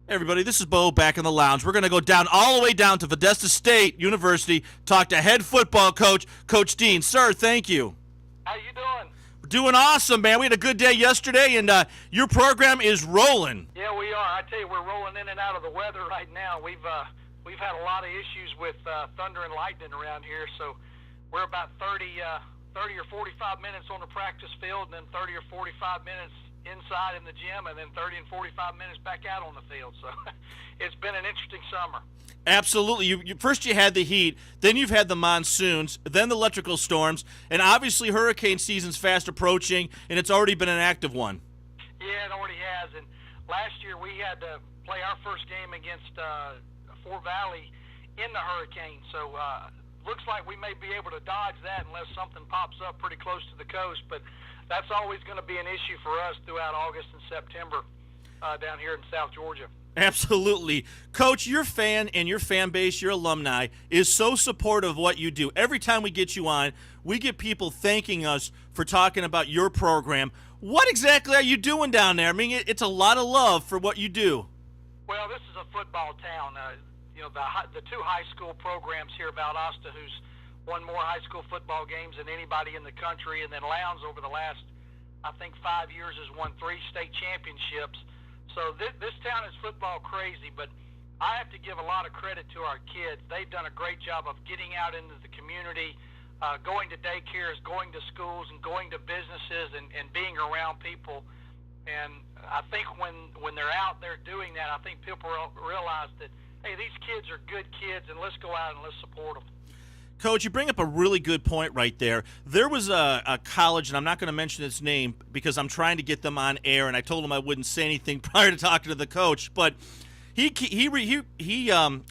Hey everybody, this is Bo back in the lounge. We're going to go down all the way down to Valdosta State University, talk to head football coach, Coach Dean. Sir, thank you. How you doing? We're doing awesome, man. We had a good day yesterday, and your program is rolling. Yeah, we are. I tell you, we're rolling in and out of the weather right now. We've had a lot of issues with thunder and lightning around here, so we're about 30 or 45 minutes on the practice field, and then 30 or 45 minutes inside in the gym, and then 30 and 45 minutes back out on the field. So it's been an interesting summer. Absolutely. First you had the heat, then you've had the monsoons, then the electrical storms, and obviously hurricane season's fast approaching, and it's already been an active one. Yeah, it already has. And last year we had to play our first game against Fort Valley in the hurricane. So looks like we may be able to dodge that unless something pops up pretty close to the coast. But that's always going to be an issue for us throughout August and September down here in South Georgia. Absolutely. Coach, your fan and your fan base, your alumni, is so supportive of what you do. Every time we get you on, we get people thanking us for talking about your program. What exactly are you doing down there? I mean, it's a lot of love for what you do. Well, this is a football town. The two high school programs here, Valdosta, who's won more high school football games than anybody in the country, and then Lowndes over the last, I think, 5 years has won 3 state championships. So this town is football crazy, but I have to give a lot of credit to our kids. They've done a great job of getting out into the community, going to daycares, going to schools, and going to businesses and being around people. And I think when they're out there doing that, I think people realize that, hey, these kids are good kids, and let's go out and let's support them. Coach, you bring up a really good point right there. There was a college, and I'm not going to mention its name because I'm trying to get them on air, and I told them I wouldn't say anything prior to talking to the coach. But he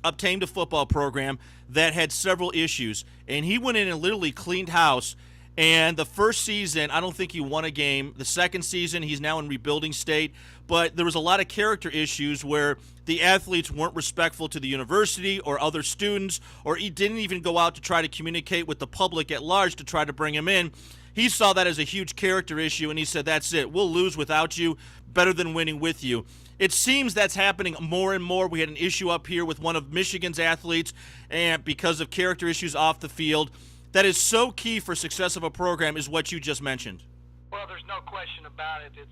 obtained a football program that had several issues, and he went in and literally cleaned house. And the first season, I don't think he won a game. The second season, he's now in rebuilding state. But there was a lot of character issues where the athletes weren't respectful to the university or other students, or he didn't even go out to try to communicate with the public at large to try to bring him in. He saw that as a huge character issue, and he said, that's it. We'll lose without you. Better than winning with you. It seems that's happening more and more. We had an issue up here with one of Michigan's athletes, and because of character issues off the field. That is so key for success of a program is what you just mentioned. Well, there's no question about it. It's,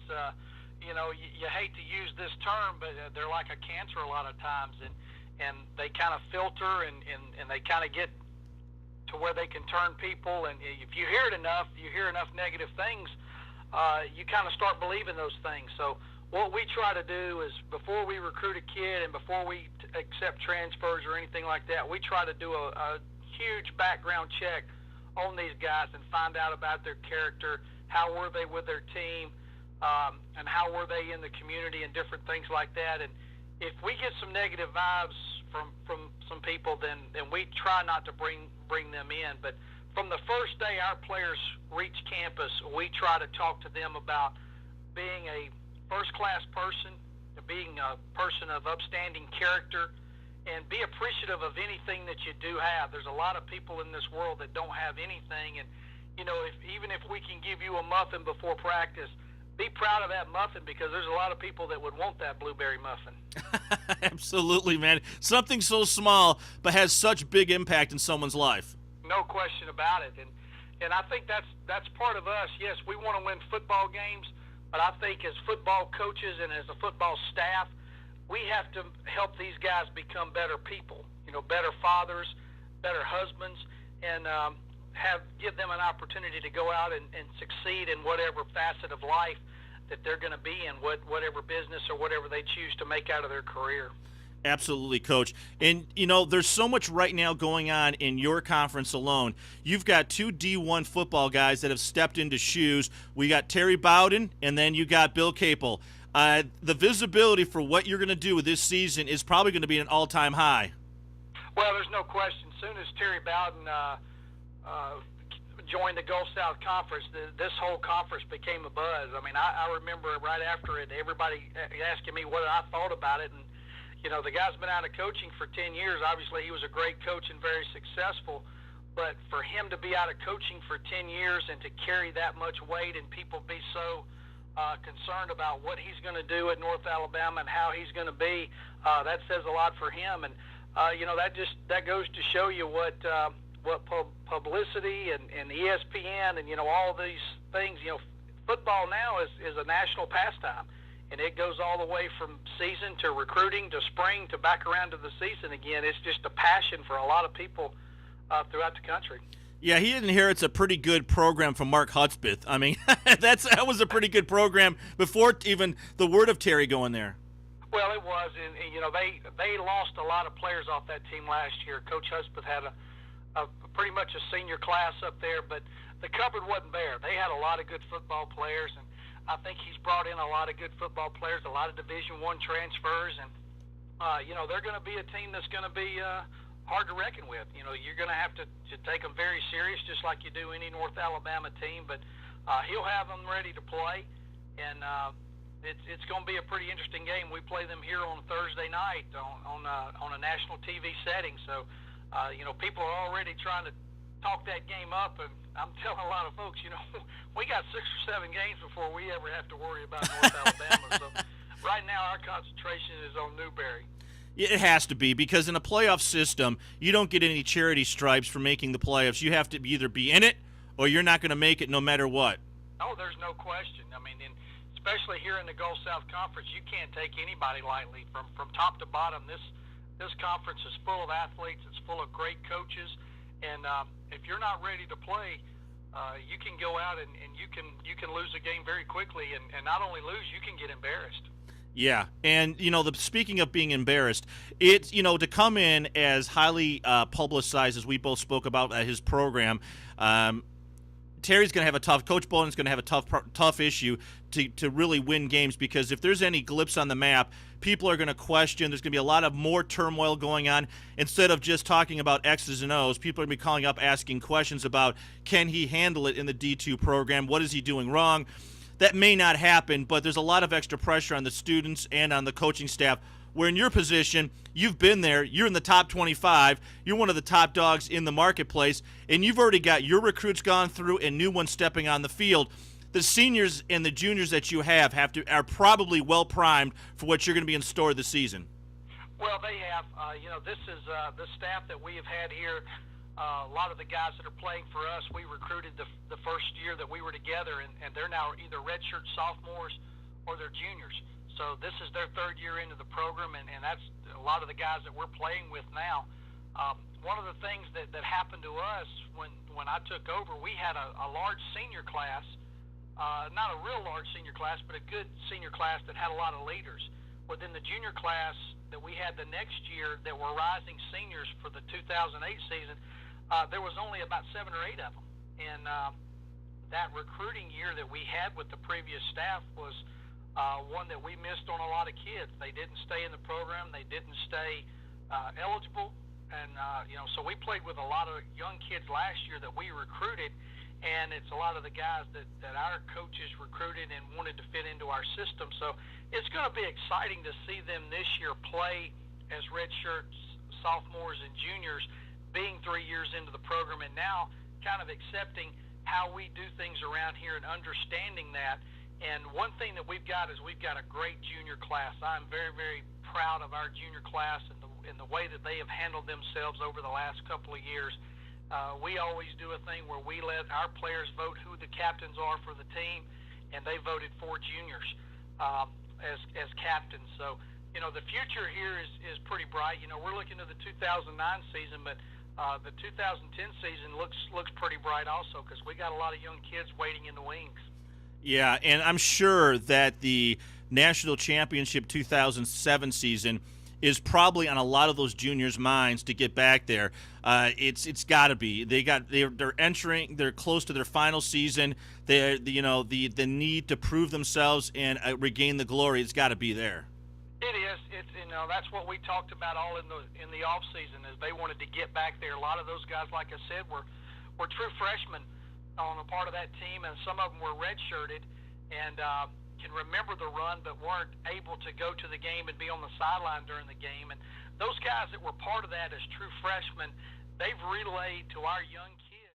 you hate to use this term, but they're like a cancer a lot of times, and they kind of filter and they kind of get to where they can turn people. And if you hear it enough, you hear enough negative things, you kind of start believing those things. So what we try to do is before we recruit a kid and before we accept transfers or anything like that, we try to do a huge background check on these guys and find out about their character, how were they with their team, and how were they in the community and different things like that. And if we get some negative vibes from some people, then we try not to bring them in. But from the first day our players reach campus, we try to talk to them about being a first-class person, being a person of upstanding character, and be appreciative of anything that you do have. There's a lot of people in this world that don't have anything, and even if we can give you a muffin before practice, be proud of that muffin because there's a lot of people that would want that blueberry muffin. Absolutely, man. Something so small but has such big impact in someone's life. No question about it, and I think that's part of us. Yes, we want to win football games, but I think as football coaches and as a football staff, we have to help these guys become better people, better fathers, better husbands, and give them an opportunity to go out and succeed in whatever facet of life that they're going to be in, whatever business or whatever they choose to make out of their career. Absolutely, Coach. And, there's so much right now going on in your conference alone. You've got 2 D1 football guys that have stepped into shoes. We got Terry Bowden, and then you got Bill Capel. The visibility for what you're going to do with this season is probably going to be an all-time high. Well, there's no question. As soon as Terry Bowden joined the Gulf South Conference, this whole conference became a buzz. I mean, I remember right after it, everybody asking me what I thought about it. And, the guy's been out of coaching for 10 years. Obviously, he was a great coach and very successful. But for him to be out of coaching for 10 years and to carry that much weight and people be so concerned about what he's going to do at North Alabama and how he's going to be. That says a lot for him, and that goes to show you what publicity and ESPN and all these things. Football now is a national pastime, and it goes all the way from season to recruiting to spring to back around to the season again. It's just a passion for a lot of people throughout the country. Yeah, he inherits a pretty good program from Mark Hudspeth. I mean, that was a pretty good program before even the word of Terry going there. Well, it was, and they lost a lot of players off that team last year. Coach Hudspeth had a pretty much a senior class up there, but the cupboard wasn't bare. They had a lot of good football players, and I think he's brought in a lot of good football players, a lot of Division I transfers, and they're going to be a team that's going to be hard to reckon with. You're going to have to take them very serious, just like you do any North Alabama team. But he'll have them ready to play, and it's going to be a pretty interesting game. We play them here on Thursday night on a national TV setting. So people are already trying to talk that game up, and I'm telling a lot of folks, we got 6 or 7 games before we ever have to worry about North Alabama. So right now our concentration is on Newberry. It has to be, because in a playoff system, you don't get any charity stripes for making the playoffs. You have to either be in it or you're not going to make it no matter what. Oh, there's no question. I mean, especially here in the Gulf South Conference, you can't take anybody lightly. From top to bottom, this conference is full of athletes. It's full of great coaches. And if you're not ready to play, you can go out and you can lose a game very quickly. And not only lose, you can get embarrassed. Yeah, and speaking of being embarrassed, it's to come in as highly publicized as we both spoke about at his program. Terry's going to have a tough. Coach Bowden's going to have a tough issue to really win games, because if there's any glips on the map, people are going to question. There's going to be a lot of more turmoil going on. Instead of just talking about X's and O's, people are going to be calling up asking questions about, can he handle it in the D2 program? What is he doing wrong? That may not happen, but there's a lot of extra pressure on the students and on the coaching staff, where in your position, you've been there, you're in the top 25, you're one of the top dogs in the marketplace, and you've already got your recruits gone through and new ones stepping on the field. The seniors and the juniors that you are probably well primed for what you're going to be in store this season. Well, they have. This is the staff that we have had here. A lot of the guys that are playing for us, we recruited the first year that we were together, and they're now either redshirt sophomores or they're juniors. So this is their 3rd year into the program, and that's a lot of the guys that we're playing with now. One of the things that happened to us when I took over, we had a large senior class, not a real large senior class, but a good senior class that had a lot of leaders. Within the junior class that we had the next year that were rising seniors for the 2008 season, there was only about 7 or 8 of them. And that recruiting year that we had with the previous staff was one that we missed on a lot of kids. They didn't stay in the program. They didn't stay eligible. And, so we played with a lot of young kids last year that we recruited, and it's a lot of the guys that our coaches recruited and wanted to fit into our system. So it's going to be exciting to see them this year play as redshirts, sophomores, and juniors, being 3 years into the program, and now kind of accepting how we do things around here and understanding that. And one thing that we've got is we've got a great junior class. I'm very, very proud of our junior class and the way that they have handled themselves over the last couple of years. We always do a thing where we let our players vote who the captains are for the team, and they voted 4 juniors as captains. So, the future here is pretty bright. We're looking to the 2009 season, but the 2010 season looks pretty bright also, because we got a lot of young kids waiting in the wings. Yeah, and I'm sure that the National Championship 2007 season is probably on a lot of those juniors' minds to get back there. It's got to be. They're close to their final season. The need to prove themselves and regain the glory. It's got to be there. It is. That's what we talked about all in the off season, is they wanted to get back there. A lot of those guys, like I said, were true freshmen on a part of that team, and some of them were redshirted and can remember the run, but weren't able to go to the game and be on the sideline during the game. And those guys that were part of that as true freshmen, they've relayed to our young kids